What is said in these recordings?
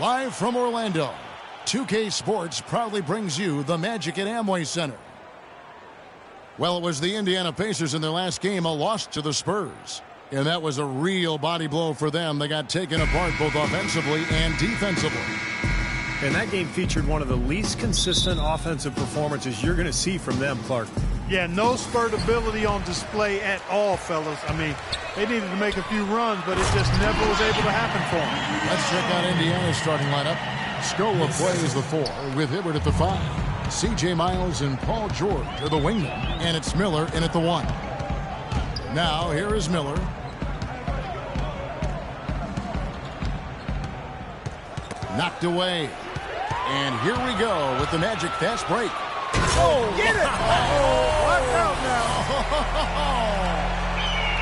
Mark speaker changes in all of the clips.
Speaker 1: Live from Orlando, 2K Sports proudly brings you the Magic at Amway Center. Well, it was the Indiana Pacers in their last game, a loss to the Spurs. And that was a real body blow for them. They got taken apart both offensively and defensively.
Speaker 2: And that game featured one of the least consistent offensive performances you're going to see from them, Clark.
Speaker 3: Yeah, no spurt ability on display at all, fellas. I mean, they needed to make a few runs, but it just never was able to happen for them.
Speaker 1: Let's check out Indiana's starting lineup. Scola plays the 4 with Hibbert at the 5. C.J. Miles and Paul George are the wingmen, and it's Miller in at the 1. Now, here is Miller. Knocked away. And here we go with the Magic fast break.
Speaker 3: Oh, get it! Oh, watch out now.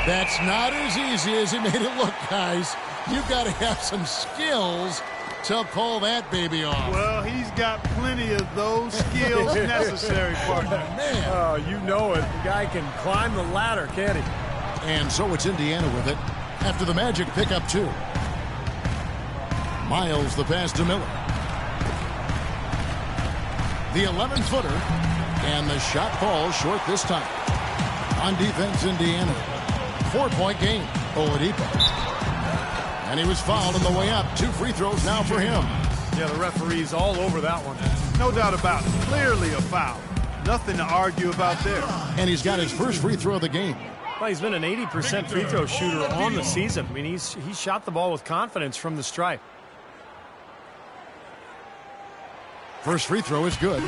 Speaker 1: That's not as easy as he made it look, guys. You've got to have some skills to pull that baby off.
Speaker 3: Well, he's got plenty of those skills necessary, partner.
Speaker 1: Man.
Speaker 2: Oh, you know it. The guy can climb the ladder, can't he?
Speaker 1: And so it's Indiana with it after the Magic pick up 2. Miles the pass to Miller. The 11-footer, and the shot falls short this time. On defense, Indiana. 4-point game. Oladipo. And he was fouled on the way up. 2 free throws now for him.
Speaker 2: Yeah, the referee's all over that one.
Speaker 3: No doubt about it. Clearly a foul. Nothing to argue about there.
Speaker 1: And he's got his first free throw of the game.
Speaker 2: Well, he's been an 80% free throw shooter on the season. I mean, he's shot the ball with confidence from the stripe.
Speaker 1: First free throw is good.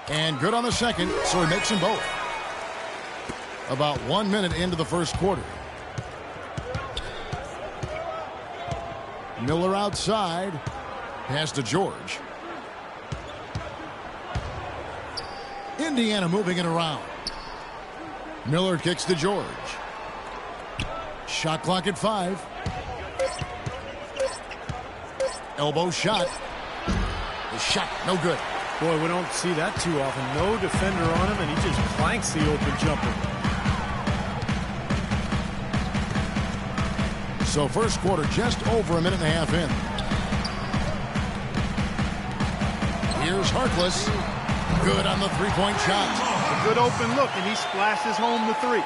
Speaker 1: And good on the second, so he makes them both. About 1 minute into the first quarter. Miller outside. Pass to George. Indiana moving it around. Miller kicks to George. Shot clock at 5. Elbow shot. The shot, no good.
Speaker 2: Boy, we don't see that too often. No defender on him, and he just planks the open jumper.
Speaker 1: So first quarter just over a minute and a half in. Here's Harkless. Good on the three-point shot.
Speaker 3: A good open look, and he splashes home the 3.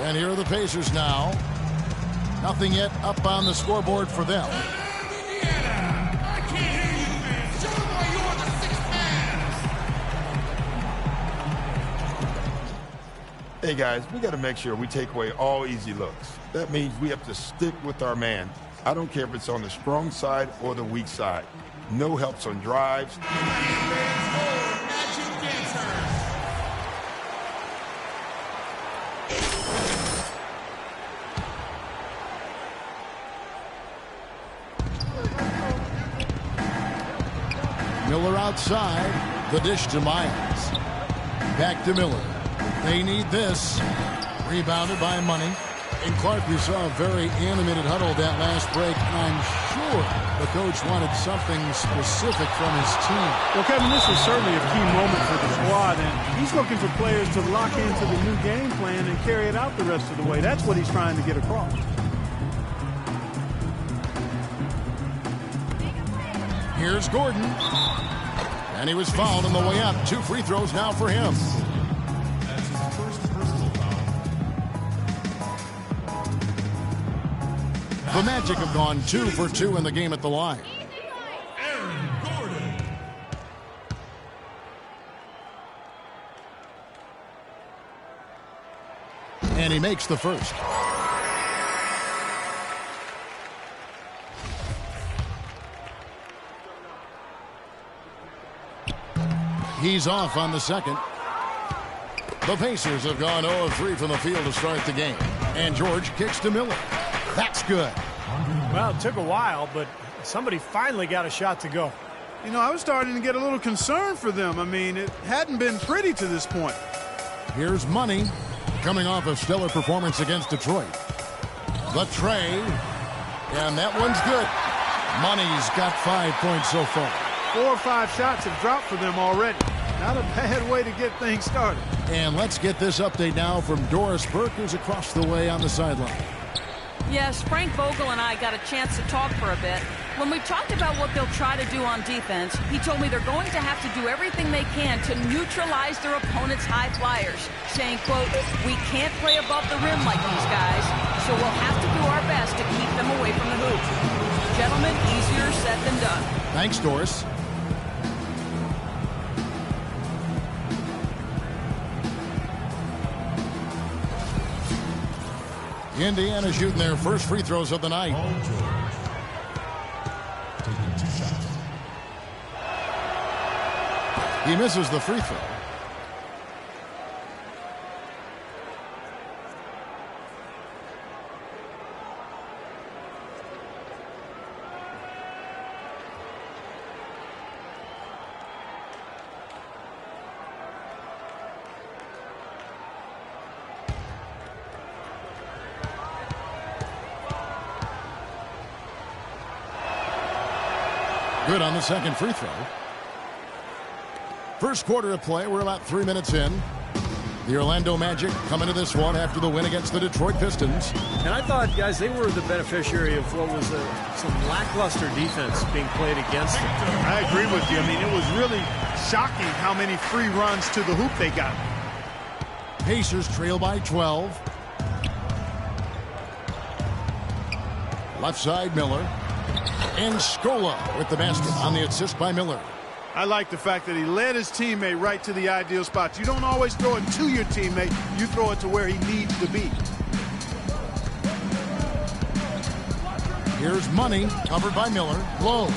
Speaker 1: And here are the Pacers now. Nothing yet up on the scoreboard for them.
Speaker 4: Hey guys, we got to make sure we take away all easy looks. That means we have to stick with our man. I don't care if it's on the strong side or the weak side. No helps on drives.
Speaker 1: Miller outside. The dish to Miles. Back to Miller. They need this. Rebounded by Money. And Clark, we saw a very animated huddle that last break. I'm sure the coach wanted something specific from his team.
Speaker 3: Well, Kevin, this is certainly a key moment for the squad, and he's looking for players to lock into the new game plan and carry it out the rest of the way. That's what he's trying to get across.
Speaker 1: Here's Gordon. And he was fouled on the way up. 2 free throws now for him. The Magic have gone 2 for 2 in the game at the line. And he makes the first. He's off on the second. The Pacers have gone 0 of 3 from the field to start the game. And George kicks to Miller. That's good.
Speaker 2: Well, it took a while, but somebody finally got a shot to go.
Speaker 3: You know, I was starting to get a little concerned for them. I mean, it hadn't been pretty to this point.
Speaker 1: Here's Money, coming off a stellar performance against Detroit. The tray. And that one's good. Money's got 5 points so far.
Speaker 3: 4 or 5 shots have dropped for them already. Not a bad way to get things started.
Speaker 1: And let's get this update now from Doris Burke, who's across the way on the sideline.
Speaker 5: Yes, Frank Vogel and I got a chance to talk for a bit. When we talked about what they'll try to do on defense, he told me they're going to have to do everything they can to neutralize their opponent's high flyers, saying, quote, "We can't play above the rim like these guys, so we'll have to do our best to keep them away from the hoop." Gentlemen, easier said than done.
Speaker 1: Thanks, Doris. Indiana shooting their first free throws of the night. He misses the free throw. Good on the second free throw. First quarter of play, we're about 3 minutes in. The Orlando Magic come into this one after the win against the Detroit Pistons.
Speaker 2: And I thought, guys, they were the beneficiary of what was some lackluster defense being played against them.
Speaker 3: I agree with you. I mean, it was really shocking how many free runs to the hoop they got.
Speaker 1: Pacers trail by 12. Left side, Miller. And Scola with the basket on the assist by Miller.
Speaker 3: I like the fact that he led his teammate right to the ideal spot. You don't always throw it to your teammate. You throw it to where he needs to be.
Speaker 1: Here's Money, covered by Miller. Low.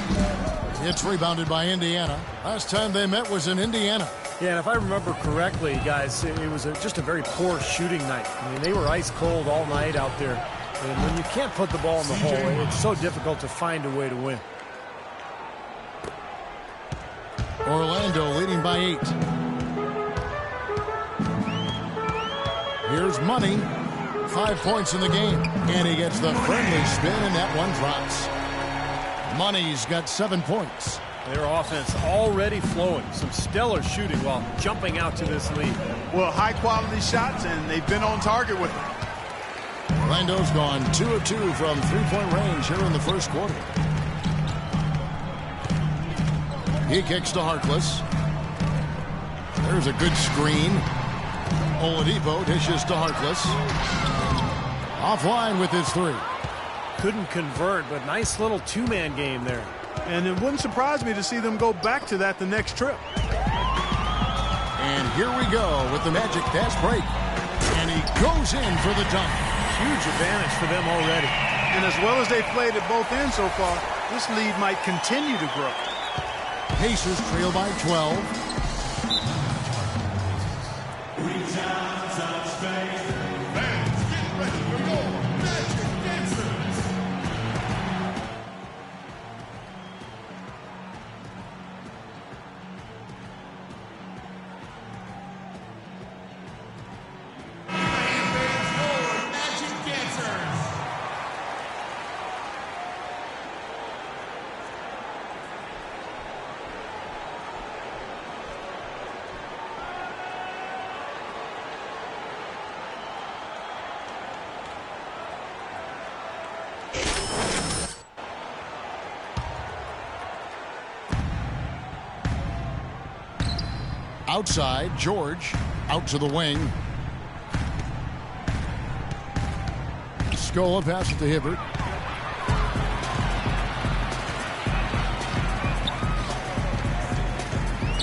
Speaker 1: It's rebounded by Indiana. Last time they met was in Indiana.
Speaker 2: Yeah, and if I remember correctly, guys, it was just a very poor shooting night. I mean, they were ice cold all night out there. And when you can't put the ball in the hole, it's so difficult to find a way to win.
Speaker 1: Orlando leading by 8. Here's Money. 5 points in the game. And he gets the friendly spin, and that one drops. Money's got 7 points.
Speaker 2: Their offense already flowing. Some stellar shooting while jumping out to this lead.
Speaker 3: Well, high-quality shots, and they've been on target with them.
Speaker 1: Orlando's gone 2 of 2 from three-point range here in the first quarter. He kicks to Harkless. There's a good screen. Oladipo dishes to Harkless. Offline with his three.
Speaker 2: Couldn't convert, but nice little two-man game there.
Speaker 3: And it wouldn't surprise me to see them go back to that the next trip.
Speaker 1: And here we go with the Magic fast break. And he goes in for the dunk.
Speaker 2: Huge advantage for them already.
Speaker 3: And as well as they've played at both ends so far, this lead might continue to grow.
Speaker 1: Pacers trail by 12. Outside, George out to the wing. Scola pass it to Hibbert.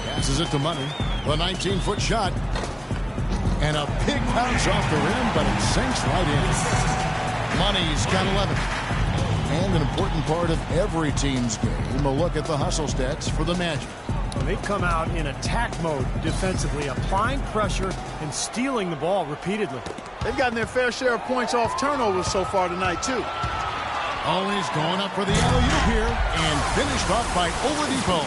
Speaker 1: Passes it to Money. The 19-foot shot. And a big bounce off the rim, but it sinks right in. Money's got 11. And an important part of every team's game, a look at the hustle stats for the Magic.
Speaker 2: They've come out in attack mode defensively, applying pressure and stealing the ball repeatedly.
Speaker 3: They've gotten their fair share of points off turnovers so far tonight, too.
Speaker 1: Always going up for the alley-oop here, and finished off by Oladipo.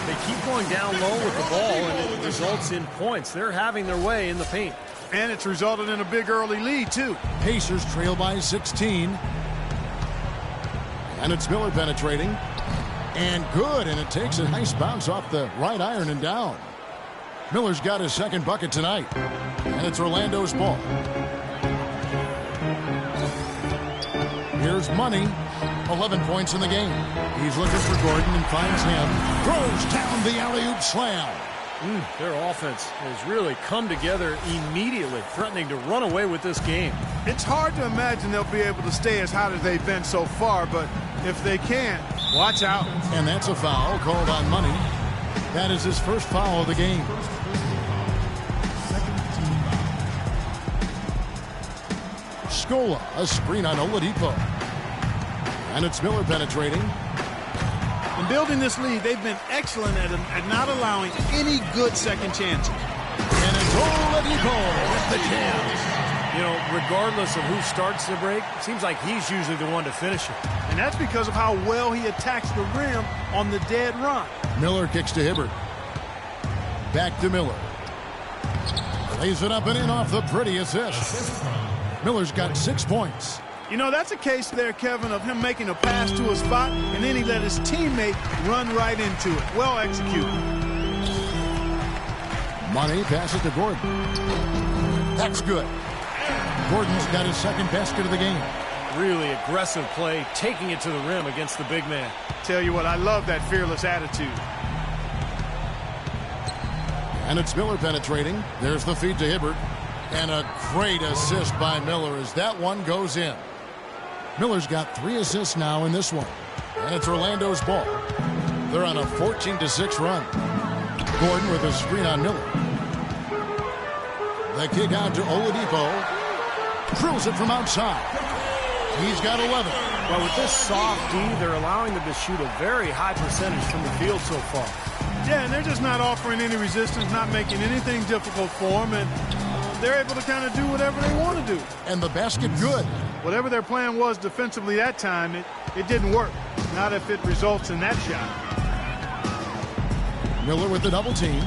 Speaker 2: They keep going down low with the ball, and it results in points. They're having their way in the paint.
Speaker 3: And it's resulted in a big early lead, too.
Speaker 1: Pacers trail by 16. And it's Miller penetrating. And good, and it takes a nice bounce off the right iron and down. Miller's got his second bucket tonight. And it's Orlando's ball. Here's Money. 11 points in the game. He's looking for Gordon and finds him. Throws down the alley-oop slam.
Speaker 2: Their offense has really come together immediately, threatening to run away with this game.
Speaker 3: It's hard to imagine they'll be able to stay as hot as they've been so far, but if they can, watch out.
Speaker 1: And that's a foul called on Money. That is his first foul of the game. Scola, a screen on Oladipo. And it's Miller penetrating.
Speaker 3: In building this lead, they've been excellent at not allowing any good second chances.
Speaker 1: And it's Oladipo with the chance.
Speaker 2: You know, regardless of who starts the break, it seems like he's usually the one to finish it.
Speaker 3: And that's because of how well he attacks the rim on the dead run.
Speaker 1: Miller kicks to Hibbert. Back to Miller. Lays it up and in off the pretty assist. Miller's got 6 points.
Speaker 3: You know, that's a case there, Kevin, of him making a pass to a spot, and then he let his teammate run right into it. Well executed.
Speaker 1: Money passes to Gordon. That's good. Gordon's got his second basket of the game.
Speaker 2: Really aggressive play, taking it to the rim against the big man.
Speaker 3: Tell you what, I love that fearless attitude.
Speaker 1: And it's Miller penetrating. There's the feed to Hibbert. And a great assist by Miller as that one goes in. Miller's got 3 assists now in this one. And it's Orlando's ball. They're on a 14-6 run. Gordon with a screen on Miller. The kick out to Oladipo. Drills it from outside. He's got 11.
Speaker 2: Well, with this soft D, they're allowing them to shoot a very high percentage from the field so far.
Speaker 3: Yeah, and they're just not offering any resistance, not making anything difficult for them, and they're able to kind of do whatever they want to do.
Speaker 1: And the basket good.
Speaker 3: Whatever their plan was defensively that time, it didn't work. Not if it results in that shot.
Speaker 1: Miller with the double team.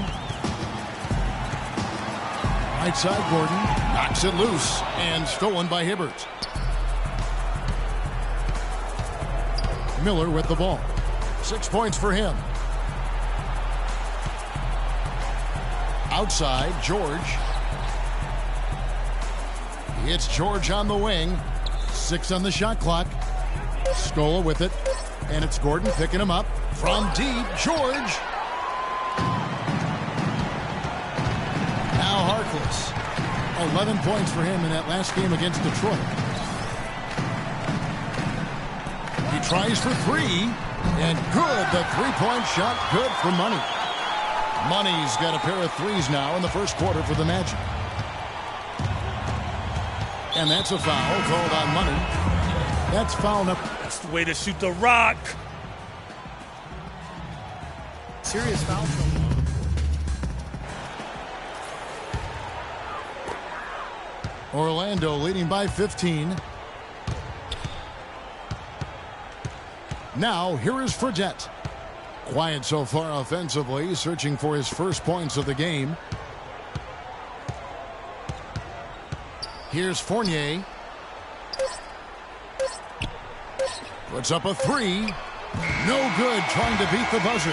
Speaker 1: Right side, Gordon knocks it loose and stolen by Hibbert. Miller with the ball. 6 points for him. Outside, George. It's George on the wing. 6 on the shot clock. Scola with it. And it's Gordon picking him up. From deep, George. Now Harkless. 11 points for him in that last game against Detroit. He tries for 3. And good. The three-point shot good for Money. Money's got a pair of 3s now in the first quarter for the Magic. And that's a foul called on Money. That's foul up.
Speaker 6: That's the way to shoot the rock.
Speaker 2: Serious foul.
Speaker 1: Orlando leading by 15. Now, here is Fredette. Quiet so far offensively, searching for his first points of the game. Here's Fournier. Puts up a 3. No good, trying to beat the buzzer.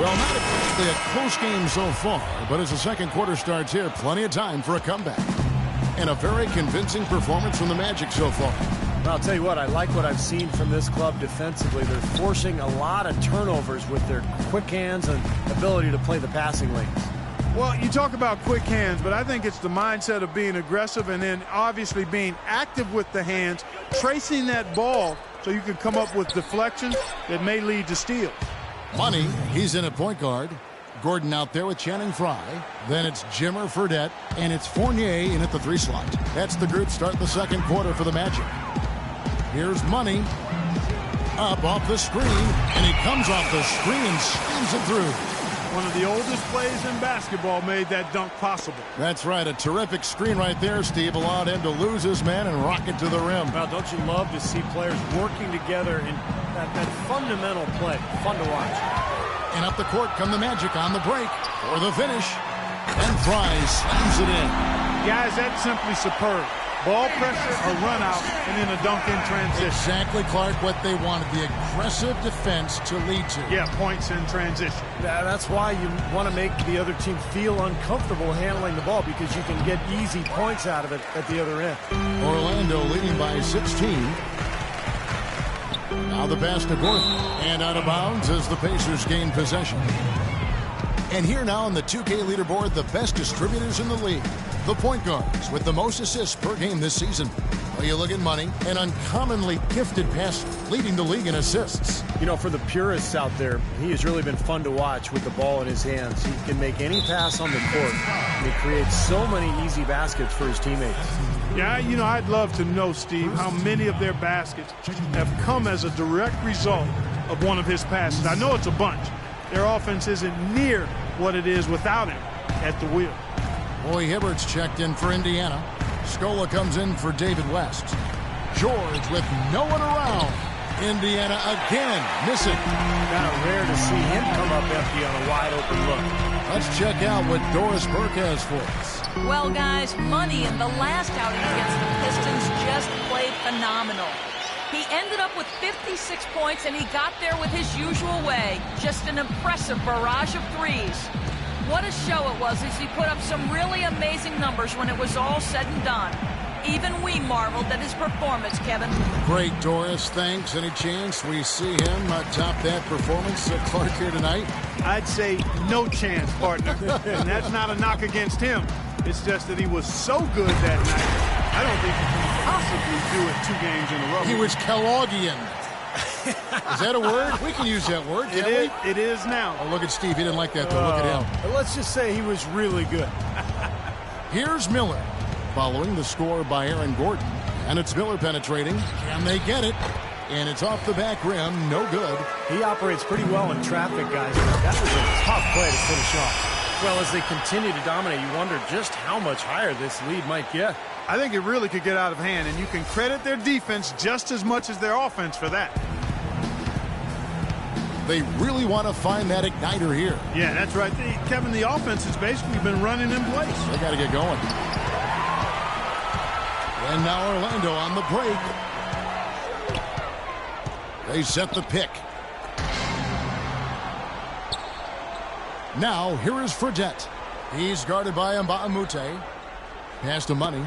Speaker 1: Well, not exactly a close game so far, but as the second quarter starts here, plenty of time for a comeback. And a very convincing performance from the Magic so far.
Speaker 2: Well, I'll tell you what, I like what I've seen from this club defensively. They're forcing a lot of turnovers with their quick hands and ability to play the passing lanes.
Speaker 3: Well, you talk about quick hands, but I think it's the mindset of being aggressive and then obviously being active with the hands, tracing that ball so you can come up with deflections that may lead to steals.
Speaker 1: Money, he's in at point guard. Gordon out there with Channing Frye. Then it's Jimmer, Fredette, and it's Fournier in at the 3 slot. That's the group start the second quarter for the Magic. Here's Money. Up off the screen, and he comes off the screen and spins it through.
Speaker 3: One of the oldest plays in basketball made that dunk possible.
Speaker 1: That's right, a terrific screen right there, Steve. Allowed him to lose his man and rock it to the rim.
Speaker 2: Well, don't you love to see players working together in that fundamental play? Fun to watch.
Speaker 1: And up the court come the Magic on the break for the finish. And Frye slams it in.
Speaker 3: Guys, that's simply superb. Ball pressure, a run out, and then a dunk in transition.
Speaker 1: Exactly, Clark, what they wanted. The aggressive defense to lead to.
Speaker 3: Yeah, points in transition.
Speaker 2: That's why you want to make the other team feel uncomfortable handling the ball, because you can get easy points out of it at the other end.
Speaker 1: Orlando leading by 16. Now the pass to Gordon. And out of bounds as the Pacers gain possession. And here now on the 2K leaderboard, the best distributors in the league. The point guards with the most assists per game this season. Well, you look at money, an uncommonly gifted passer, leading the league in assists.
Speaker 2: You know, for the purists out there, he has really been fun to watch with the ball in his hands. He can make any pass on the court, and he creates so many easy baskets for his teammates.
Speaker 3: Yeah, you know, I'd love to know, Steve, how many of their baskets have come as a direct result of one of his passes. I know it's a bunch. Their offense isn't near what it is without him at the wheel.
Speaker 1: Roy Hibbert's checked in for Indiana. Scola comes in for David West. George with no one around. Indiana again missing.
Speaker 2: Kind of rare to see him come up empty on a wide open look.
Speaker 1: Let's check out what Doris Burke has for us.
Speaker 5: Well, guys, Money in the last outing against the Pistons just played phenomenal. He ended up with 56 points, and he got there with his usual way. Just an impressive barrage of threes. What a show it was as he put up some really amazing numbers when it was all said and done. Even we marveled at his performance, Kevin.
Speaker 1: Great, Doris. Thanks. Any chance we see him top that performance at Clark here tonight?
Speaker 3: I'd say no chance, partner. And that's not a knock against him. It's just that he was so good that night. I don't think he can possibly do it 2 games in a row.
Speaker 1: He was Kellogghian. Is that a word? We can use that word, can't we?
Speaker 3: It is now.
Speaker 1: Oh, look at Steve. He didn't like that, though. Look at him.
Speaker 2: Let's just say he was really good.
Speaker 1: Here's Miller, following the score by Aaron Gordon. And it's Miller penetrating. Can they get it? And it's off the back rim. No good.
Speaker 2: He operates pretty well in traffic, guys. That was a tough play to finish off. Well, as they continue to dominate, you wonder just how much higher this lead might get.
Speaker 3: I think it really could get out of hand, and you can credit their defense just as much as their offense for that.
Speaker 1: They really want to find that igniter here.
Speaker 3: Yeah, that's right. Kevin, the offense has basically been running in place.
Speaker 1: They got to get going. And now Orlando on the break. They set the pick. Now, here is Fredette. He's guarded by Mbamute. Pass to Money.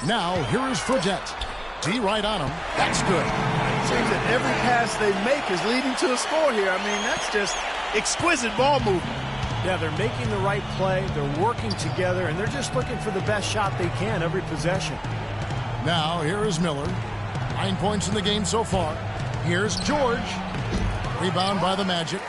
Speaker 1: Now, here is Fredette. D right on him. That's good.
Speaker 3: Seems that every pass they make is leading to a score here. I mean, that's just exquisite ball movement.
Speaker 2: Yeah, they're making the right play. They're working together, and they're just looking for the best shot they can every possession.
Speaker 1: Now, here is Miller. 9 points in the game so far. Here's George. Rebound by the Magic.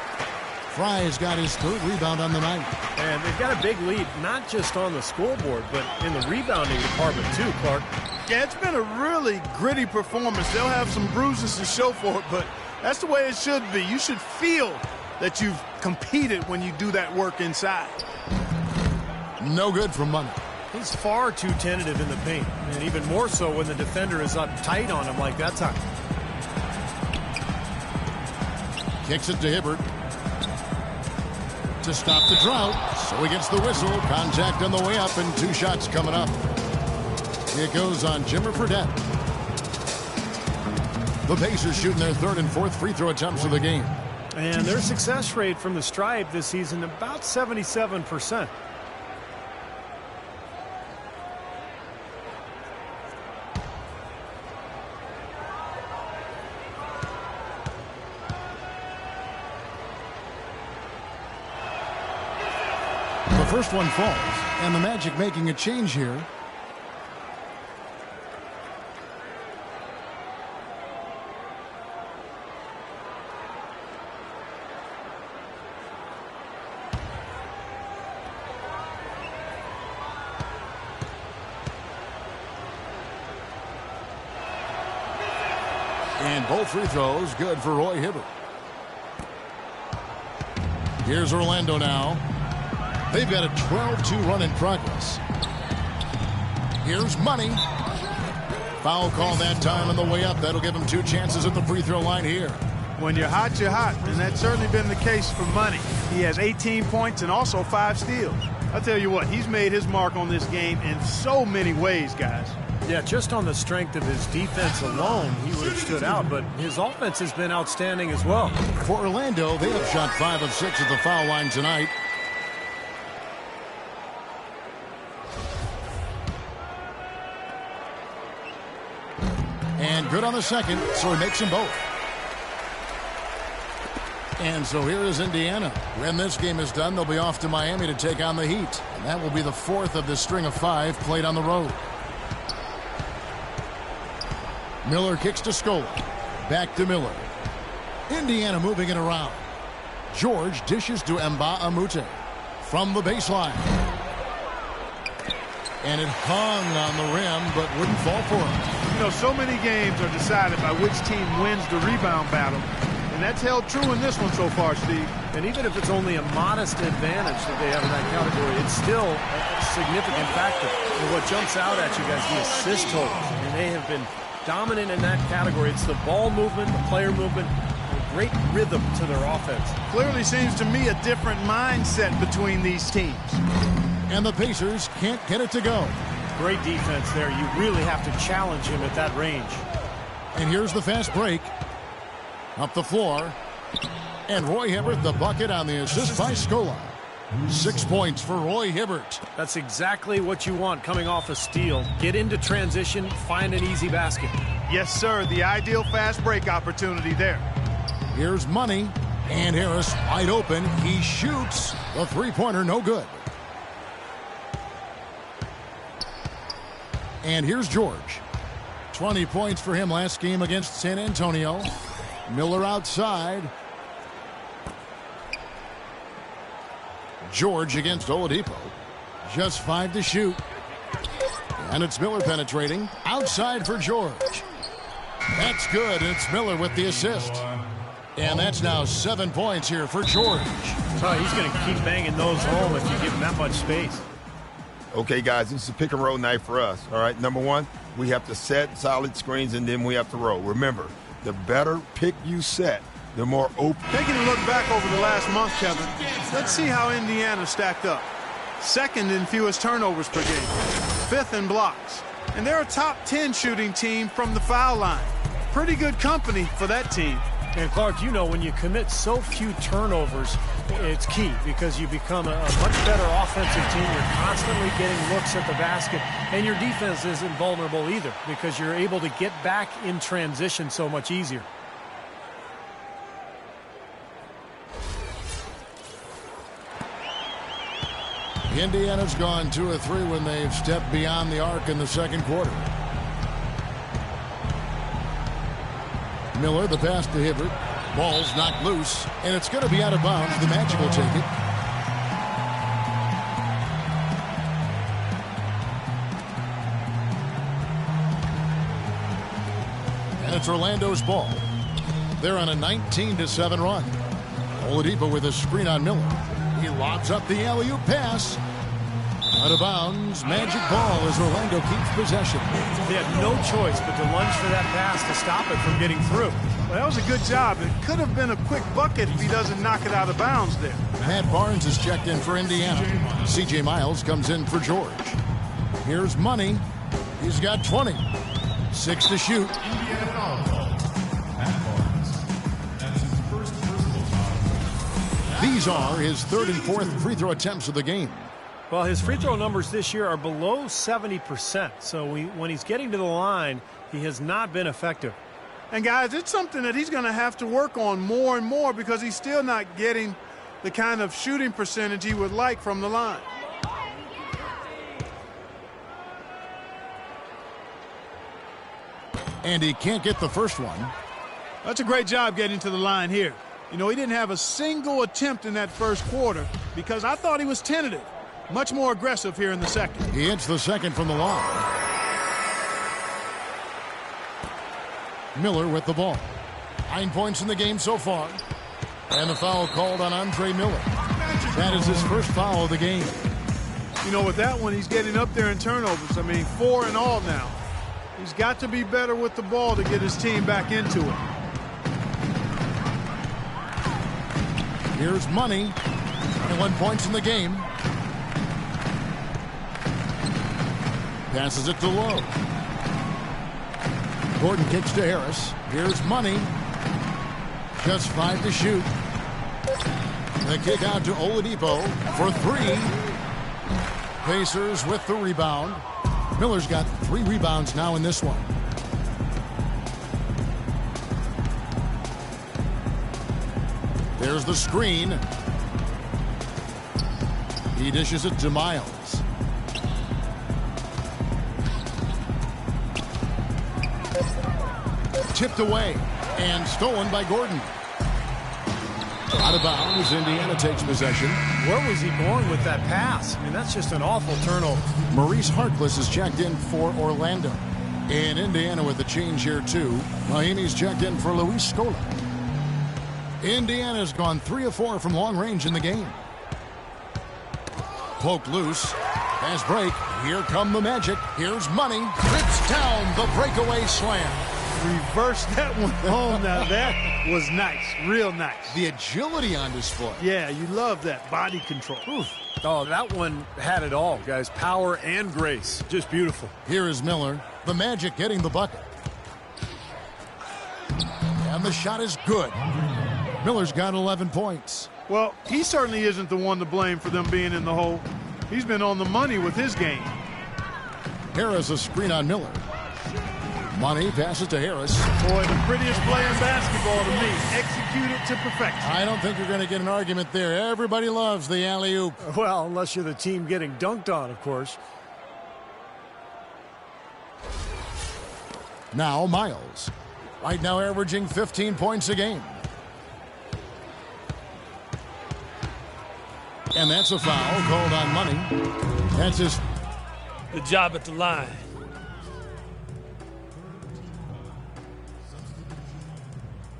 Speaker 1: Fry's got his 3rd rebound on the night.
Speaker 2: And they've got a big lead, not just on the scoreboard, but in the rebounding department too, Clark.
Speaker 3: Yeah, it's been a really gritty performance. They'll have some bruises to show for it, but that's the way it should be. You should feel that you've competed when you do that work inside.
Speaker 1: No good from Money.
Speaker 2: He's far too tentative in the paint, and even more so when the defender is up tight on him like that time.
Speaker 1: Kicks it to Hibbert. To stop the drought. So he gets the whistle. Contact on the way up, and 2 shots coming up. It goes on Jimmer Fredette. The Pacers shooting their 3rd and 4th free throw attempts of the game.
Speaker 2: And their success rate from the stripe this season, about 77%.
Speaker 1: The first one falls, and the Magic making a change here. And both free throws good for Roy Hibbert. Here's Orlando now. They've got a 12-2 run in progress. Here's Money. Foul call that time on the way up. That'll give him 2 chances at the free throw line here.
Speaker 3: When you're hot, and that's certainly been the case for Money. He has 18 points and also 5 steals. I'll tell you what, he's made his mark on this game in so many ways, guys.
Speaker 2: Yeah, just on the strength of his defense alone, he would have stood out, but his offense has been outstanding as well.
Speaker 1: For Orlando, they have shot 5 of 6 at the foul line tonight. And good on the second, so he makes them both. And so here is Indiana. When this game is done, they'll be off to Miami to take on the Heat. And that will be the 4th of the string of 5 played on the road. Miller kicks to Scola. Back to Miller. Indiana moving it around. George dishes to Mba Amute from the baseline. And it hung on the rim, but wouldn't fall for him.
Speaker 3: You know, so many games are decided by which team wins the rebound battle. And that's held true in this one so far, Steve.
Speaker 2: And even if it's only a modest advantage that they have in that category, it's still a significant factor. And what jumps out at you guys, the assist totals. I mean, they have been dominant in that category. It's the ball movement, the player movement, a great rhythm to their offense.
Speaker 3: Clearly seems to me a different mindset between these teams.
Speaker 1: And the Pacers can't get it to go.
Speaker 2: Great defense there. You really have to challenge him at that range.
Speaker 1: And here's the fast break. Up the floor. And Roy Hibbert, the bucket on the assist by Scola. 6 points for Roy Hibbert.
Speaker 2: That's exactly what you want coming off a steal. Get into transition, find an easy basket.
Speaker 3: Yes, sir. The ideal fast break opportunity there.
Speaker 1: Here's Money. And Harris wide open. He shoots. The three-pointer no good. And here's George. 20 points for him last game against San Antonio. Miller outside. George against Oladipo. Just 5 to shoot. And it's Miller penetrating. Outside for George. That's good. It's Miller with the assist. And that's now 7 points here for George.
Speaker 2: So he's going to keep banging those home if you give him that much space.
Speaker 4: Okay, guys, this is a pick and roll night for us. All right, number one, we have to set solid screens, and then we have to roll. Remember, the better pick you set, the more open.
Speaker 3: Taking a look back over the last month, Kevin, let's see how Indiana stacked up. 2nd in fewest turnovers per game, 5th in blocks, and they're a top 10 shooting team from the foul line. Pretty good company for that team.
Speaker 2: And Clark, you know, when you commit so few turnovers, it's key because you become a much better offensive team. You're constantly getting looks at the basket, and your defense isn't vulnerable either because you're able to get back in transition so much easier.
Speaker 1: Indiana's gone 2 of 3 when they've stepped beyond the arc in the second quarter. Miller, the pass to Hibbert. Ball's knocked loose, and it's going to be out of bounds. The Magic will take it. And it's Orlando's ball. They're on a 19-7 run. Oladipo with a screen on Miller. He lobs up the alley-oop pass. Out of bounds. Magic ball as Orlando keeps possession.
Speaker 2: They had no choice but to lunge for that pass to stop it from getting through.
Speaker 3: Well, that was a good job. It could have been a quick bucket if he doesn't knock it out of bounds there.
Speaker 1: Matt Barnes is checked in for Indiana. C.J. Miles comes in for George. Here's Money. He's got 20. 6 to shoot. These are his 3rd and 4th free throw attempts of the game.
Speaker 2: Well, his free throw numbers this year are below 70%. So when he's getting to the line, he has not been effective.
Speaker 3: And, guys, it's something that he's going to have to work on more and more because he's still not getting the kind of shooting percentage he would like from the line.
Speaker 1: And he can't get the first one.
Speaker 3: That's a great job getting to the line here. You know, he didn't have a single attempt in that first quarter because I thought he was tentative. Much more aggressive here in the second.
Speaker 1: He hits the second from the line. Miller with the ball. 9 points in the game so far. And the foul called on Andre Miller. That is his first foul of the game.
Speaker 3: You know, with that one, he's getting up there in turnovers. I mean, 4 in all now. He's got to be better with the ball to get his team back into it.
Speaker 1: Here's Money. 21 points in the game. Passes it to Lowe. Gordon kicks to Harris. Here's Money. Just 5 to shoot. The kick out to Oladipo for 3. Pacers with the rebound. Miller's got 3 rebounds now in this one. There's the screen. He dishes it to Miles. Tipped away and stolen by Gordon. Out of bounds, Indiana takes possession.
Speaker 2: Where was he going with that pass? I mean, that's just an awful turnover.
Speaker 1: Maurice Harkless is checked in for Orlando. And Indiana with a change here, too. Miami's checked in for Luis Scola. Indiana's gone 3 of 4 from long range in the game. Poke loose. Pass break. Here come the Magic. Here's Money. Trips down the breakaway slam.
Speaker 3: Reverse that one home. Now that was nice. Real nice.
Speaker 1: The agility on display.
Speaker 3: Yeah, you love that. Body control. Oof.
Speaker 2: Oh, that one had it all, guys. Power and grace. Just beautiful.
Speaker 1: Here is Miller. The Magic getting the bucket. And the shot is good. Miller's got 11 points.
Speaker 3: Well, he certainly isn't the one to blame for them being in the hole. He's been on the money with his game.
Speaker 1: Harris a screen on Miller. Money passes to Harris.
Speaker 3: Boy, the prettiest play in basketball to me. Executed to perfection.
Speaker 1: I don't think you're going to get an argument there. Everybody loves the alley-oop.
Speaker 2: Well, unless you're the team getting dunked on, of course.
Speaker 1: Now Miles. Right now averaging 15 points a game. And that's a foul called on Money. That's his.
Speaker 6: Good job at the line.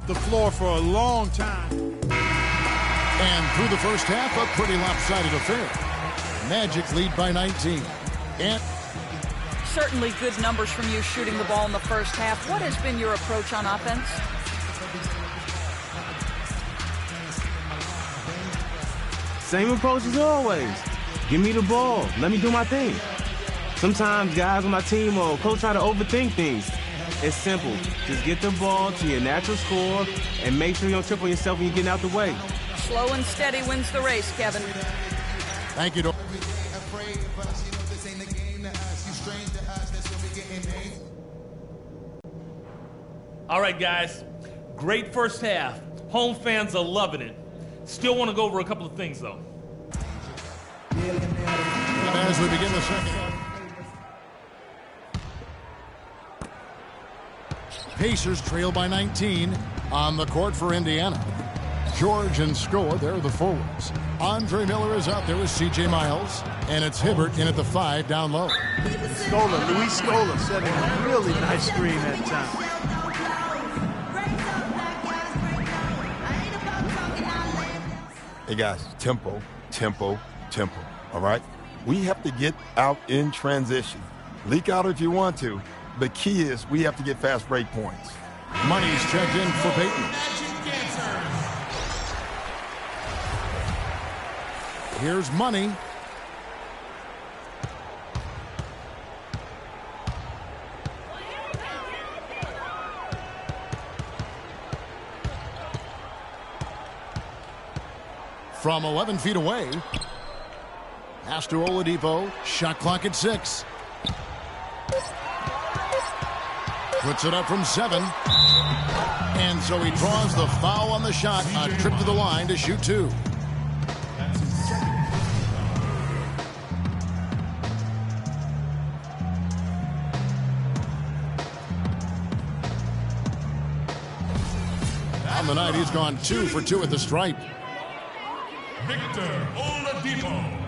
Speaker 3: The floor for a long time.
Speaker 1: And through the first half, a pretty lopsided affair. Magic lead by 19. And
Speaker 5: Certainly good numbers from you shooting the ball in the first half. What has been your approach on offense?
Speaker 7: Same approach as always. Give me the ball. Let me do my thing. Sometimes guys on my team or coach try to overthink things. It's simple. Just get the ball to your natural score and make sure you don't trip on yourself when you're getting out the way.
Speaker 5: Slow and steady wins the race, Kevin.
Speaker 1: thank you.
Speaker 6: All right, guys. Great first half. Home fans are loving it. Still want to go over a couple of things, though.
Speaker 1: And as we begin the second half. Pacers trail by 19 on the court for Indiana. George and Scola, they're the forwards. Andre Miller is out there with C.J. Miles. And it's Hibbert in at the 5 down low.
Speaker 3: Luis Scola setting a really nice screen that time.
Speaker 4: Hey, guys, tempo, tempo, tempo, all right? We have to get out in transition. Leak out if you want to. The key is we have to get fast break points.
Speaker 1: Money's checked in for Peyton. Here's Money. From 11 feet away. Pass to Oladipo. Shot clock at 6. Puts it up from 7. And so he draws the foul on the shot. A trip to the line to shoot 2. On the night, he's gone 2 for 2 at the stripe.
Speaker 8: Victor Oladipo.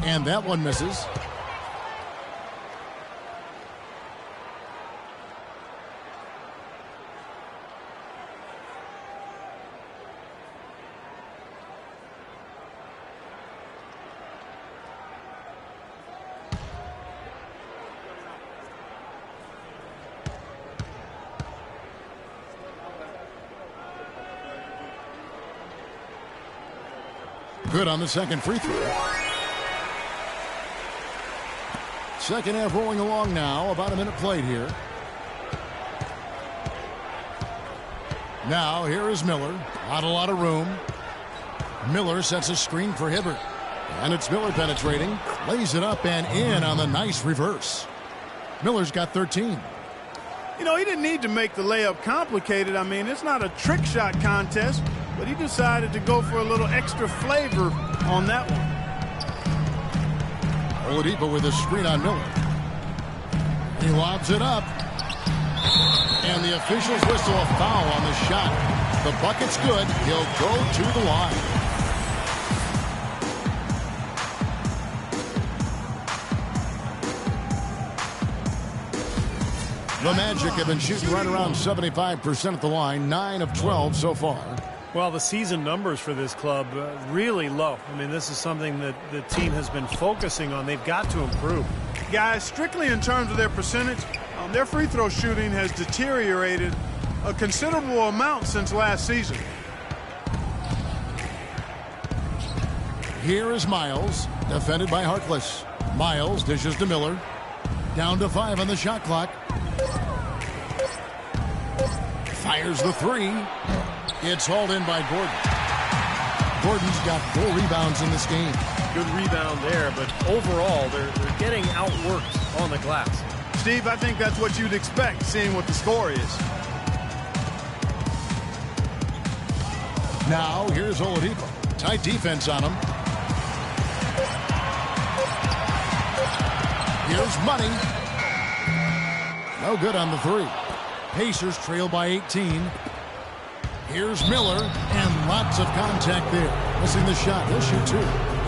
Speaker 1: And that one misses. good on the second free throw. Second half rolling along now. About a minute played here. Now here is Miller. Not a lot of room. Miller sets a screen for Hibbert. And it's Miller penetrating. Lays it up and in on the nice reverse. Miller's got 13.
Speaker 3: You know, he didn't need to make the layup complicated. I mean, it's not a trick shot contest, but he decided to go for a little extra flavor on that one.
Speaker 1: Oladipo with a screen on Miller. He lobs it up. And the officials whistle a foul on the shot. The bucket's good. He'll go to the line. The Magic have been shooting right around 75% at the line, 9 of 12 so far.
Speaker 2: Well, the season numbers for this club really low. I mean, this is something that the team has been focusing on. They've got to improve.
Speaker 3: Guys, strictly in terms of their percentage, their free throw shooting has deteriorated a considerable amount since last season.
Speaker 1: Here is Miles, defended by Harkless. Miles dishes to Miller. Down to 5 on the shot clock. Fires the three. It's hauled in by Gordon. Gordon's got 4 rebounds in this game.
Speaker 2: Good rebound there, but overall, they're getting outworked on the glass.
Speaker 3: Steve, I think that's what you'd expect, seeing what the score is.
Speaker 1: Now, here's Oladipo. Tight defense on him. Here's Money. No good on the three. Pacers trail by 18. Here's Miller, and lots of contact there. Missing the shot. He'll shoot 2.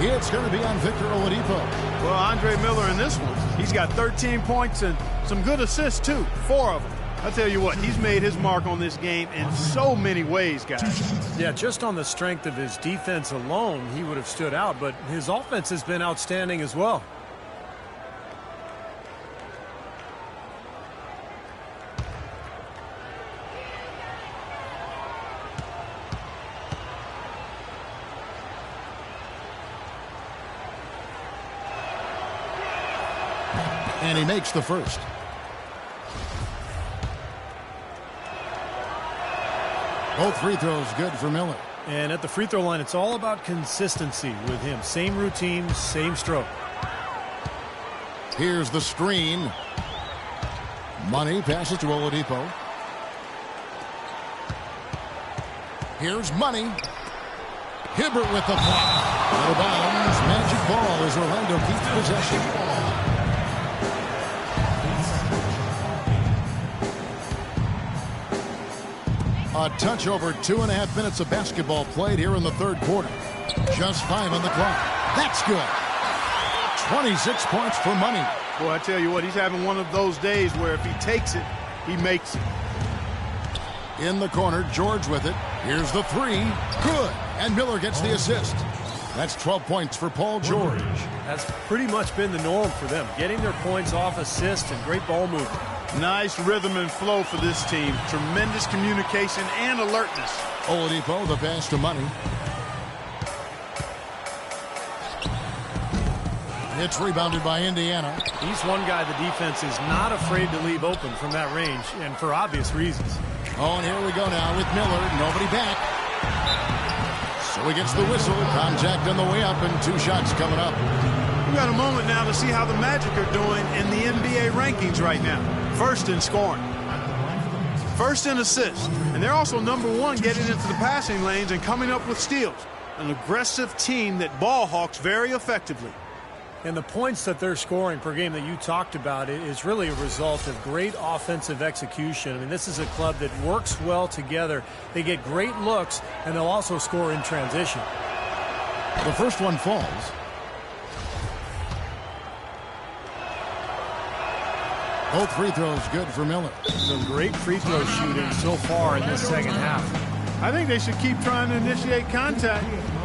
Speaker 1: It's going to be on Victor Oladipo.
Speaker 3: Well, Andre Miller in this one, he's got 13 points and some good assists, too. 4 of them. I tell you what, he's made his mark on this game in so many ways, guys.
Speaker 2: Yeah, just on the strength of his defense alone, he would have stood out, but his offense has been outstanding as well.
Speaker 1: And he makes the first. Both free throws good for Miller.
Speaker 2: And at the free throw line, it's all about consistency with him. Same routine, same stroke.
Speaker 1: Here's the screen. Money passes to Oladipo. Here's Money. Hibbert with the block. Out of bounds. Magic ball as Orlando keeps possession. A touch over 2.5 minutes of basketball played here in the third quarter. Just 5 on the clock. That's good. 26 points for Money.
Speaker 3: Boy, I tell you what, he's having one of those days where if he takes it, he makes it.
Speaker 1: In the corner, George with it. Here's the three. Good. And Miller gets the assist. That's 12 points for Paul George.
Speaker 2: That's pretty much been the norm for them. Getting their points off assists and great ball movement.
Speaker 3: Nice rhythm and flow for this team. Tremendous communication and alertness.
Speaker 1: Oladipo, the pass to Money. It's rebounded by Indiana.
Speaker 2: He's one guy the defense is not afraid to leave open from that range, and for obvious reasons.
Speaker 1: Oh, and here we go now with Miller. Nobody back. So he gets the whistle. Contact on the way up, and 2 shots coming up.
Speaker 3: We've got a moment now to see how the Magic are doing in the NBA rankings right now. First in scoring. First in assists. And they're also #1 getting into the passing lanes and coming up with steals. An aggressive team that ball hawks very effectively.
Speaker 2: And the points that they're scoring per game that you talked about is really a result of great offensive execution. I mean, this is a club that works well together. They get great looks, and they'll also score in transition.
Speaker 1: The first one falls. Both free throws good for Miller.
Speaker 2: Some great free throw shooting so far in this second half.
Speaker 3: I think they should keep trying to initiate contact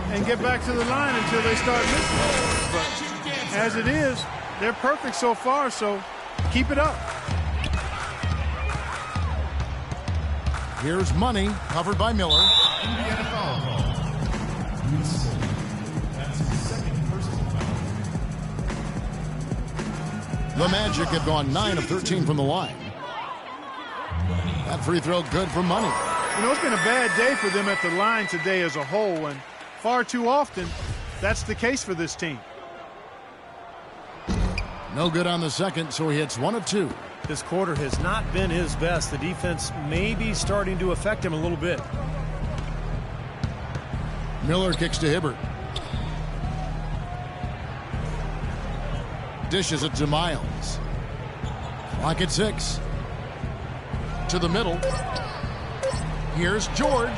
Speaker 3: and get back to the line until they start missing. But as it is, they're perfect so far, so keep it up.
Speaker 1: Here's Money, covered by Miller. The Magic have gone 9 of 13 from the line. That free throw good for money.
Speaker 3: You know, it's been a bad day for them at the line today as a whole, and far too often that's the case for this team.
Speaker 1: No good on the second, so he hits 1 of 2.
Speaker 2: This quarter has not been his best. The defense may be starting to affect him a little bit.
Speaker 1: Miller kicks to Hibbert. Dishes it to Miles. Clock at 6. To the middle. Here's George.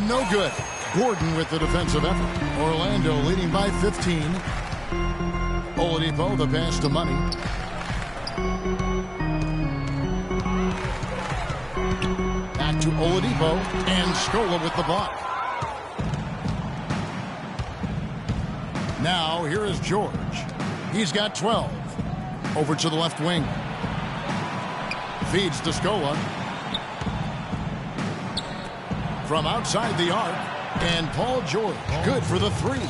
Speaker 1: No good. Gordon with the defensive effort. Orlando leading by 15. Oladipo, the pass to Money. Back to Oladipo, and Scola with the block. Now, here is George. He's got 12. Over to the left wing. Feeds to Scola. From outside the arc, and Paul George, good for the 3.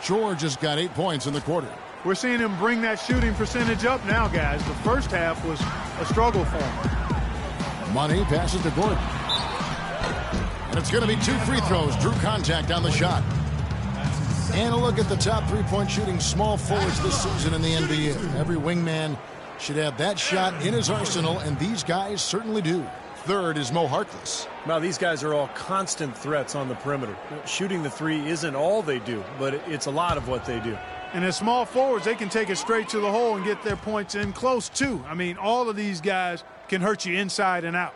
Speaker 1: George has got 8 points in the quarter.
Speaker 3: We're seeing him bring that shooting percentage up now, guys. The first half was a struggle for him.
Speaker 1: Money passes to Gordon. And it's going to be 2 free throws. Drew contact on the shot. And a look at the top three-point shooting small forwards this season in the NBA. Every wingman should have that shot in his arsenal, and these guys certainly do. Third is Mo Harkless.
Speaker 2: Now, these guys are all constant threats on the perimeter. Shooting the 3 isn't all they do, but it's a lot of what they do.
Speaker 3: And as small forwards, they can take it straight to the hole and get their points in close, too. I mean, all of these guys can hurt you inside and out.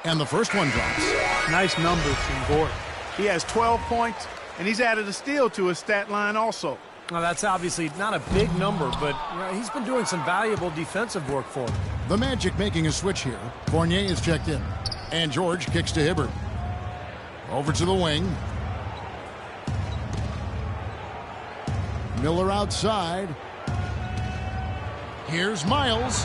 Speaker 1: And the first one drops.
Speaker 3: Nice numbers from Gordon. He has 12 points, and he's added a steal to his stat line also.
Speaker 2: Now, that's obviously not a big number, but he's been doing some valuable defensive work for him.
Speaker 1: The Magic making a switch here. Fournier is checked in. And George kicks to Hibbert. Over to the wing. Miller outside. Here's Miles.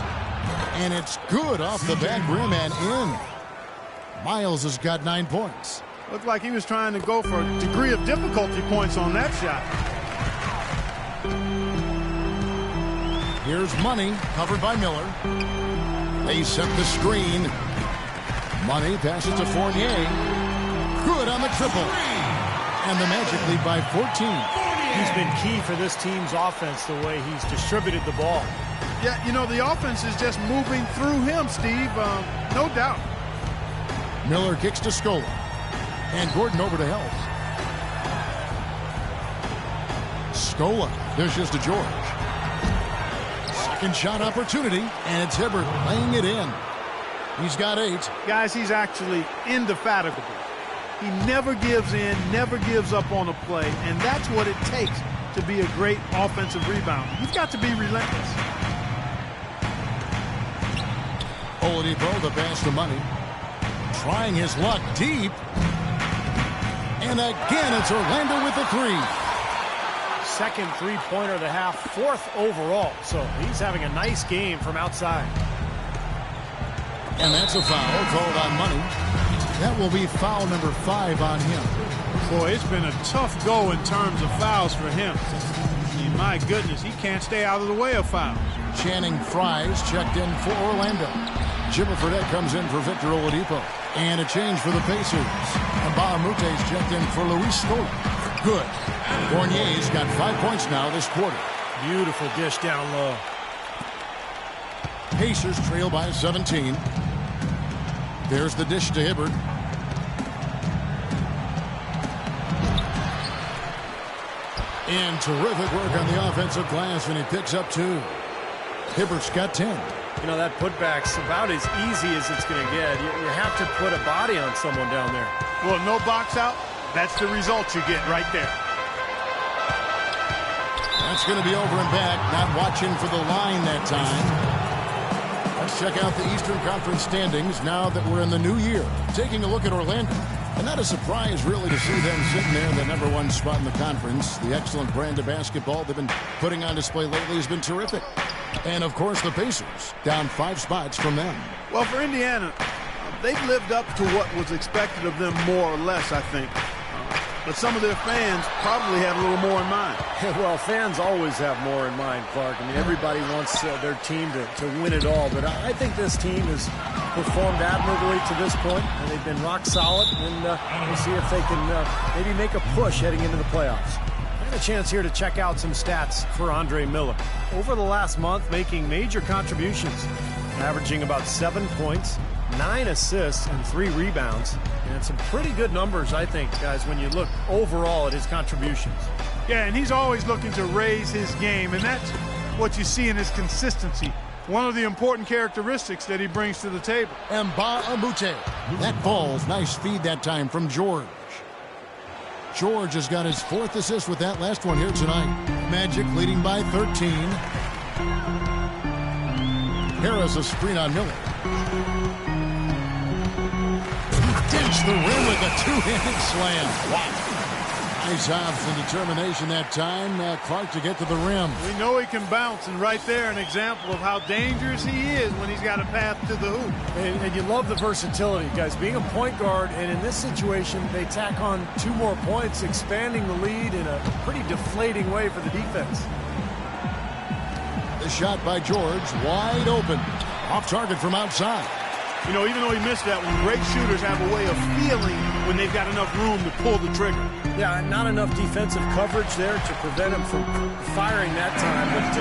Speaker 1: And it's good off the back rim and in. Miles has got 9 points.
Speaker 3: Looked like he was trying to go for a degree of difficulty points on that shot.
Speaker 1: Here's Money, covered by Miller. They set the screen. Money passes to Fournier. Good on the triple. And the Magic lead by 14.
Speaker 2: He's been key for this team's offense, the way he's distributed the ball.
Speaker 3: Yeah, you know, the offense is just moving through him, Steve. No doubt.
Speaker 1: Miller kicks to Scola. And Gordon over to help. Scola dishes to George. Second shot opportunity, and it's Hibbert laying it in. He's got 8.
Speaker 3: Guys, he's actually indefatigable. He never gives in, never gives up on a play, and that's what it takes to be a great offensive rebounder. You've got to be relentless.
Speaker 1: Oladipo, the pass to Money. Trying his luck deep. And again, it's Orlando with the 3.
Speaker 2: Second three-pointer of the half, 4th overall. So he's having a nice game from outside.
Speaker 1: And that's a foul called on Money. That will be foul number 5 on him.
Speaker 3: Boy, it's been a tough go in terms of fouls for him. I mean, my goodness, he can't stay out of the way of fouls.
Speaker 1: Channing Frye's checked in for Orlando. Jimmy Fredette comes in for Victor Oladipo. And a change for the Pacers. And Bahamute's checked in for Luis Scola. Good. Fournier's got 5 points now this quarter.
Speaker 2: Beautiful dish down low.
Speaker 1: Pacers trail by 17. There's the dish to Hibbert. And terrific work on the offensive glass, and he picks up 2. Hibbert's got 10.
Speaker 2: You know, that putback's about as easy as it's going to get. You have to put a body on someone down there.
Speaker 3: Well, no box out. That's the result you get right there.
Speaker 1: That's going to be over and back. Not watching for the line that time. Let's check out the Eastern Conference standings now that we're in the new year. Taking a look at Orlando. And not a surprise, really, to see them sitting there in the #1 spot in the conference. The excellent brand of basketball they've been putting on display lately has been terrific. And, of course, the Pacers, down 5 spots from them.
Speaker 3: Well, for Indiana, they've lived up to what was expected of them more or less, I think. but some of their fans probably had a little more in mind.
Speaker 2: Well, fans always have more in mind, Clark. I mean, everybody wants their team to win it all, but I think this team has performed admirably to this point, and they've been rock solid, and we'll see if they can maybe make a push heading into the playoffs. I had a chance here to check out some stats for Andre Miller. Over the last month, making major contributions, averaging about 7 points, 9 assists, and 3 rebounds. And some pretty good numbers, I think, guys, when you look overall at his contributions.
Speaker 3: Yeah, and he's always looking to raise his game, and that's what you see in his consistency. One of the important characteristics that he brings to the table.
Speaker 1: And Amute. That falls. Nice feed that time from George. George has got his 4th assist with that last one here tonight. Magic leading by 13. Harris a screen on Miller. Dents the rim with a 2-handed slam. Wow. Nice hops and determination that time. Clark to get to the rim.
Speaker 3: We know he can bounce, and right there an example of how dangerous he is when he's got a path to the hoop.
Speaker 2: And you love the versatility, guys. Being a point guard, and in this situation, they tack on 2 more points, expanding the lead in a pretty deflating way for the defense.
Speaker 1: The shot by George, wide open. Off target from outside.
Speaker 3: You know, even though he missed that one, great shooters have a way of feeling when they've got enough room to pull the trigger.
Speaker 2: Yeah, not enough defensive coverage there to prevent him from firing that time. But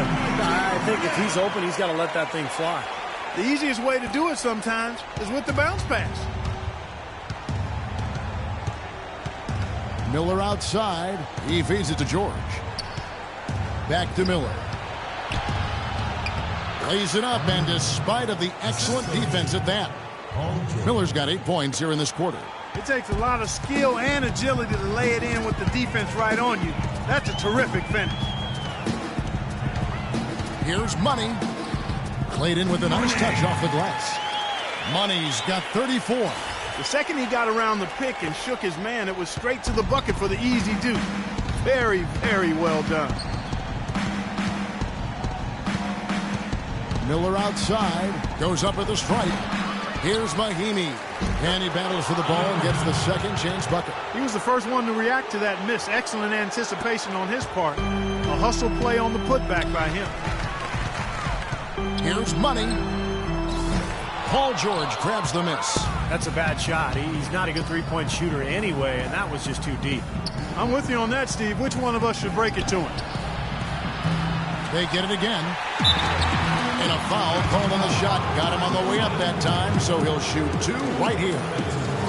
Speaker 2: I think if he's open, he's got to let that thing fly.
Speaker 3: The easiest way to do it sometimes is with the bounce pass.
Speaker 1: Miller outside. He feeds it to George. Back to Miller. Lays it up, and despite of the excellent defense at that, Miller's got 8 points here in this quarter.
Speaker 3: It takes a lot of skill and agility to lay it in with the defense right on you. That's a terrific finish.
Speaker 1: Here's Money. Played in with a nice touch off the glass. Money's got 34.
Speaker 3: The second he got around the pick and shook his man, it was straight to the bucket for the easy deuce. Very, very well done.
Speaker 1: Miller outside, goes up with a strike. Here's Mahimi, and he battles for the ball and gets the second chance bucket.
Speaker 3: He was the first one to react to that miss. Excellent anticipation on his part. A hustle play on the putback by him.
Speaker 1: Here's Money. Paul George grabs the miss.
Speaker 2: That's a bad shot. He's not a good three-point shooter anyway, and that was just too deep.
Speaker 3: I'm with you on that, Steve. Which one of us should break it to him?
Speaker 1: They get it again. And a foul called on the shot. Got him on the way up that time, so he'll shoot 2 right here.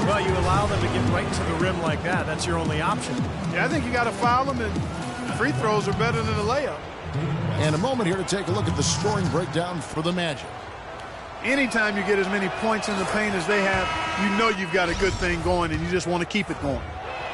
Speaker 2: Well, you allow them to get right to the rim like that. That's your only option.
Speaker 3: Yeah, I think you got to foul them, and free throws are better than a layup.
Speaker 1: And a moment here to take a look at the scoring breakdown for the Magic.
Speaker 3: Anytime you get as many points in the paint as they have, you know you've got a good thing going, and you just want to keep it going.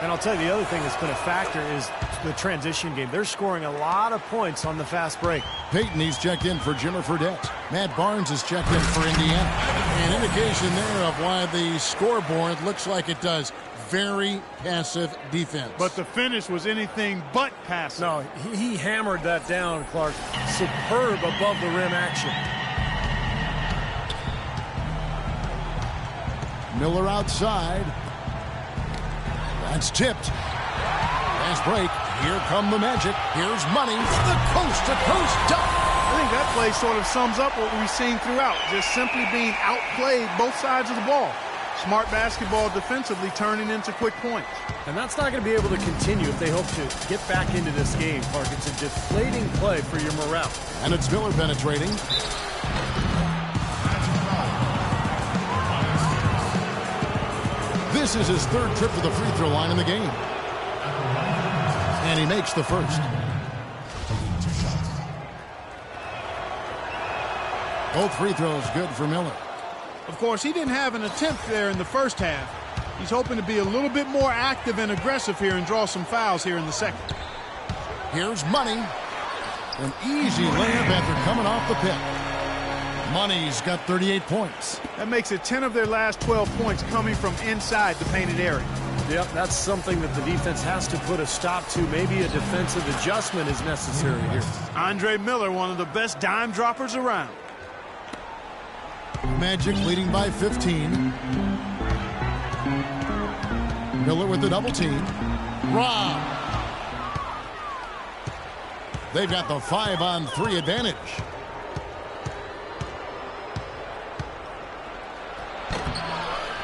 Speaker 2: And I'll tell you, the other thing that's been a factor is the transition game. They're scoring a lot of points on the fast break.
Speaker 1: Peyton, he's checked in for Jimmer Fredette. Matt Barnes is checked in for Indiana. An indication there of why the scoreboard looks like it does. Very passive defense.
Speaker 3: But the finish was anything but passive.
Speaker 2: No, he hammered that down, Clark. Superb above the rim action.
Speaker 1: Miller outside. That's tipped. Fast break. Here come the Magic. Here's Money. The coast-to-coast dunk.
Speaker 3: I think that play sort of sums up what we've seen throughout. Just simply being outplayed both sides of the ball. Smart basketball defensively turning into quick points.
Speaker 2: And that's not going to be able to continue if they hope to get back into this game, Clark. It's a deflating play for your morale.
Speaker 1: And it's Miller penetrating. This is his 3rd trip to the free throw line in the game. And he makes the first. Both free throws good for Miller.
Speaker 3: Of course, he didn't have an attempt there in the first half. He's hoping to be a little bit more active and aggressive here and draw some fouls here in the second.
Speaker 1: Here's Money. An easy layup after coming off the pick. Money's got 38 points.
Speaker 3: That makes it 10 of their last 12 points coming from inside the painted area.
Speaker 2: Yep, that's something that the defense has to put a stop to. Maybe a defensive adjustment is necessary here.
Speaker 3: Andre Miller, one of the best dime droppers around.
Speaker 1: Magic leading by 15. Miller with the double team. Rob. They've got the 5-on-3 advantage.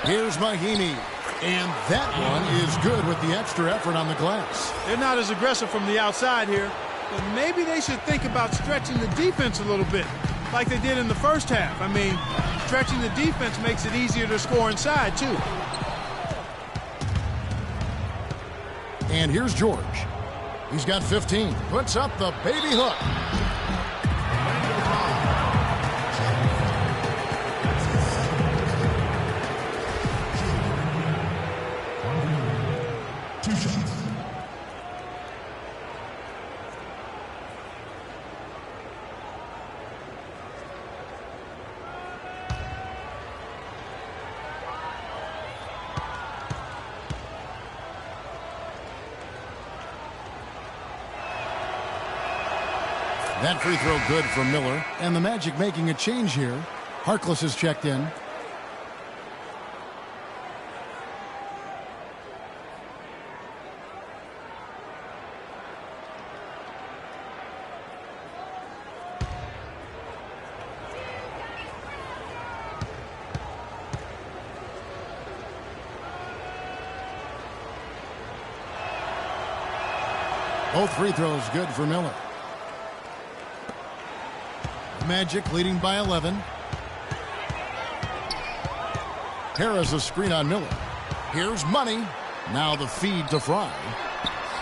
Speaker 1: Here's Mahinmi. And that one is good with the extra effort on the glass.
Speaker 3: They're not as aggressive from the outside here, but maybe they should think about stretching the defense a little bit, like they did in the first half. I mean, stretching the defense makes it easier to score inside, too.
Speaker 1: And here's George. He's got 15. Puts up the baby hook. That free throw good for Miller. And the Magic making a change here. Harkless is checked in. Both free throws good for Miller. Magic leading by 11. Harris a screen on Miller. Here's Money. Now the feed to Fry.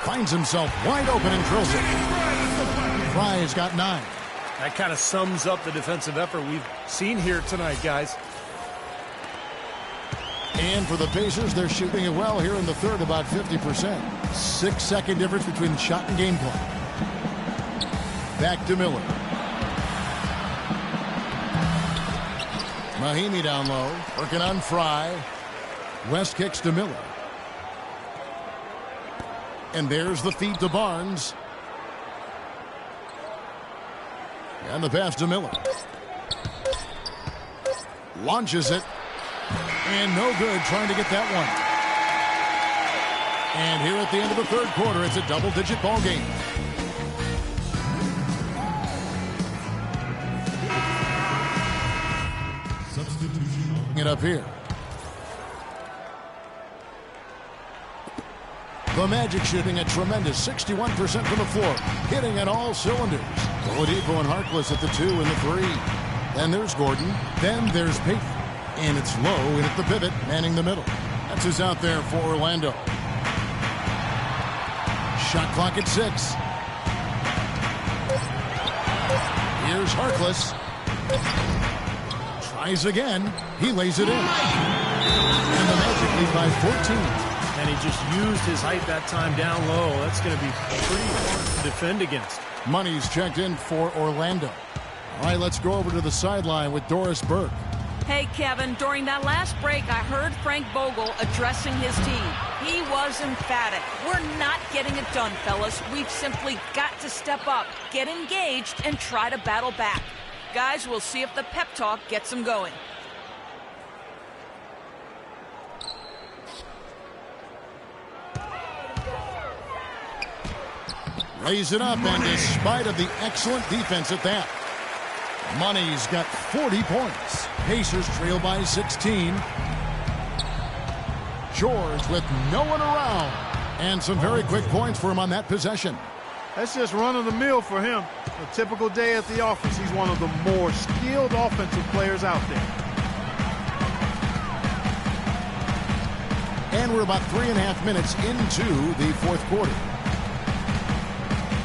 Speaker 1: Finds himself wide open and drills it. Fry has got 9.
Speaker 2: That kind of sums up the defensive effort we've seen here tonight, guys.
Speaker 1: And for the Pacers, they're shooting it well here in the third, about 50%. 6-second difference between shot and game clock. Back to Miller. Mahinmi down low, working on Fry. West kicks to Miller. And there's the feed to Barnes. And the pass to Miller. Launches it. And no good trying to get that one. And here at the end of the third quarter, it's a double-digit ball game. It up here. The Magic shooting a tremendous 61% from the floor, hitting at all cylinders. Oladipo and Harkless at the 2 and the 3. Then there's Gordon. Then there's Payton. And it's Lowe in at the pivot, manning the middle. That's who's out there for Orlando. Shot clock at 6. Here's Harkless. Tries again. He lays it in. And the Magic lead by 14.
Speaker 2: And he just used his height that time down low. That's going to be pretty hard to defend against.
Speaker 1: Money's checked in for Orlando. All right, let's go over to the sideline with Doris Burke.
Speaker 5: Hey, Kevin, during that last break, I heard Frank Vogel addressing his team. He was emphatic. We're not getting it done, fellas. We've simply got to step up, get engaged, and try to battle back. Guys, we'll see if the pep talk gets them going.
Speaker 1: Lays it up, and despite of the excellent defense at that, Money's got 40 points. Pacers trail by 16. George with no one around. And some very quick points for him on that possession.
Speaker 3: That's just run-of-the-mill for him. A typical day at the office. He's one of the more skilled offensive players out there.
Speaker 1: And we're about 3.5 minutes into the fourth quarter.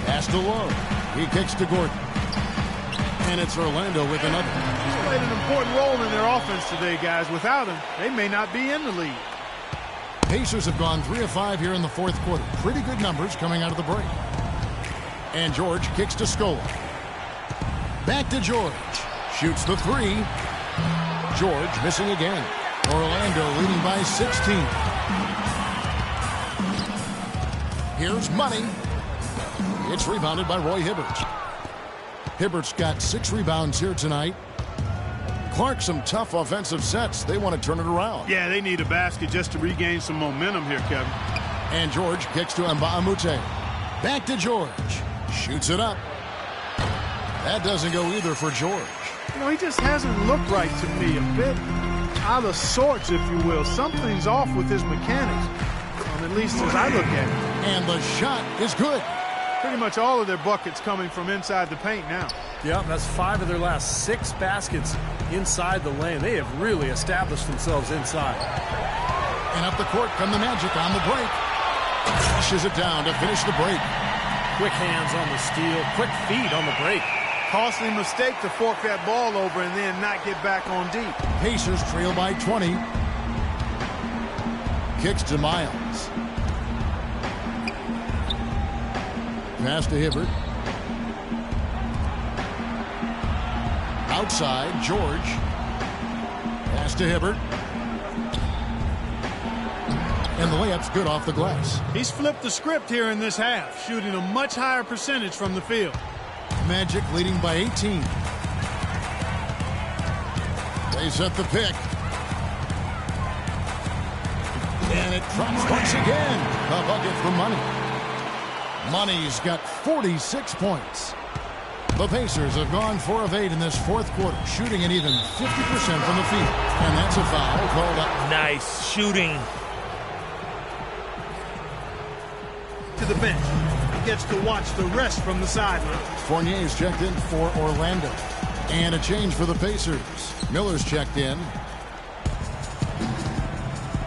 Speaker 1: Pass to Lowe. He kicks to Gordon. And it's Orlando with another.
Speaker 3: He's played an important role in their offense today, guys. Without him, they may not be in the lead.
Speaker 1: Pacers have gone 3 of 5 here in the fourth quarter. Pretty good numbers coming out of the break. And George kicks to Scola. Back to George. Shoots the 3. George missing again. Orlando leading by 16. Here's Money. It's rebounded by Roy Hibbert. Hibbert's got 6 rebounds here tonight. Clark, some tough offensive sets. They want to turn it around.
Speaker 3: Yeah, they need a basket just to regain some momentum here, Kevin.
Speaker 1: And George kicks to Mbamute. Back to George. Shoots it up. That doesn't go either for George.
Speaker 3: You know, he just hasn't looked right to me. A bit out of sorts, if you will. Something's off with his mechanics, at least as I look at it.
Speaker 1: And the shot is good.
Speaker 3: Pretty much all of their buckets coming from inside the paint now.
Speaker 2: Yep, that's 5 of their last 6 baskets inside the lane. They have really established themselves inside.
Speaker 1: And up the court come the Magic on the break. Pushes it down to finish the break.
Speaker 2: Quick hands on the steal, quick feet on the break.
Speaker 3: Costly mistake to fork that ball over and then not get back on deep.
Speaker 1: Pacers trail by 20. Kicks to Miles. Pass to Hibbert. Outside, George. Pass to Hibbert. And the layup's good off the glass.
Speaker 3: He's flipped the script here in this half, shooting a much higher percentage from the field.
Speaker 1: Magic leading by 18. They set the pick. And it drops once again. A bucket for Money. Money's got 46 points. The Pacers have gone 4 of 8 in this fourth quarter, shooting an even 50% from the field. And that's a foul called up.
Speaker 6: Nice shooting.
Speaker 3: To the bench. He gets to watch the rest from the sideline.
Speaker 1: Fournier's checked in for Orlando. And a change for the Pacers. Miller's checked in.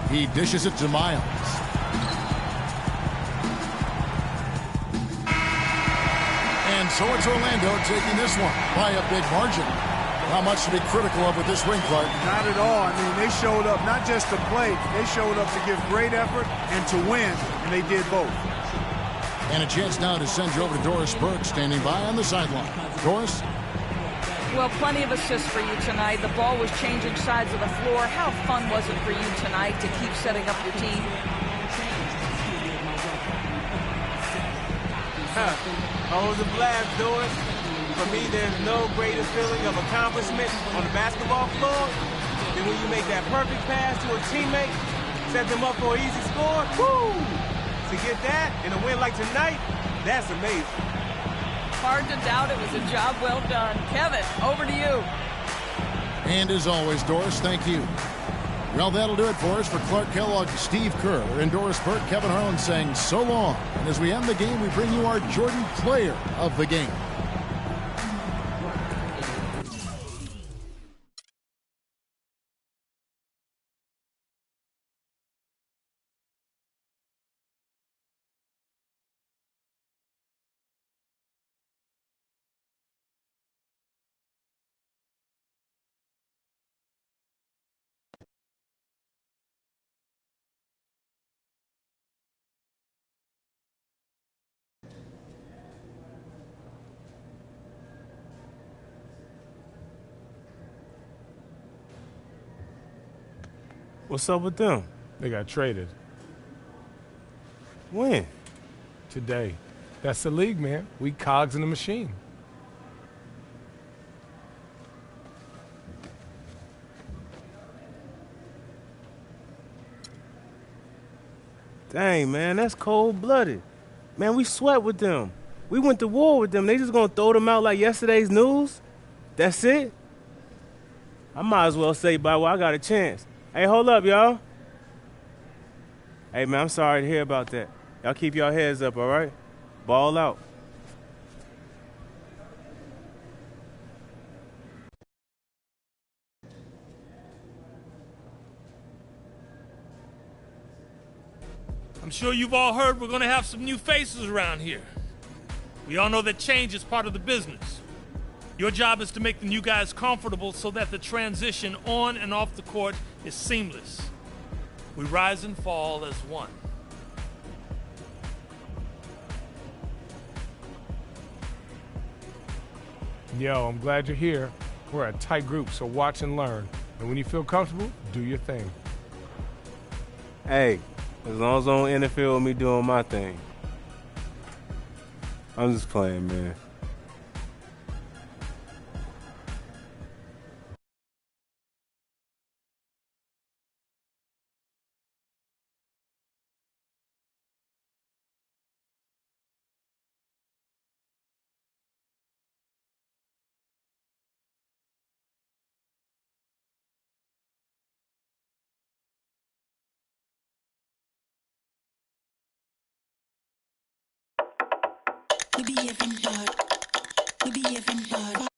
Speaker 1: He dishes it to Miles. And so it's Orlando taking this one by a big margin. Not much to be critical of with this win, Clark.
Speaker 3: Not at all. I mean, they showed up not just to play, they showed up to give great effort and to win, and they did both.
Speaker 1: And a chance now to send you over to Doris Burke, standing by on the sideline. Doris?
Speaker 5: Well, plenty of assists for you tonight. The ball was changing sides of the floor. How fun was it for you tonight to keep setting up your team?
Speaker 7: Oh, the blast, Doris. For me, there's no greater feeling of accomplishment on the basketball floor than when you make that perfect pass to a teammate, set them up for an easy score. Woo! To get that in a win like tonight, that's amazing.
Speaker 5: Hard to doubt it was a job well done. Kevin, over to you.
Speaker 1: And as always, Doris, thank you. Well, that'll do it for us. For Clark Kellogg, Steve Kerr, and Doris Burke, Kevin Harlan saying so long. And as we end the game, we bring you our Jordan Player of the Game.
Speaker 7: What's up with them?
Speaker 8: They got traded
Speaker 7: When?
Speaker 8: today. That's the league, man. We cogs in the machine.
Speaker 7: Dang, man, that's cold-blooded. Man, we sweat with them. We went to war with them. They just gonna throw them out like yesterday's news? That's it? I might as well say, by well, I got a chance. Hey, hold up, y'all. Hey, man, I'm sorry to hear about that. Y'all keep your heads up, all right? Ball out.
Speaker 6: I'm sure you've all heard we're going to have some new faces around here. We all know that change is part of the business. Your job is to make the new guys comfortable so that the transition on and off the court is seamless. We rise and fall as one.
Speaker 8: Yo, I'm glad you're here. We're a tight group, so watch and learn. And when you feel comfortable, do your thing.
Speaker 7: Hey, as long as I don't interfere with me doing my thing. I'm just playing, man.
Speaker 9: We behaving hard.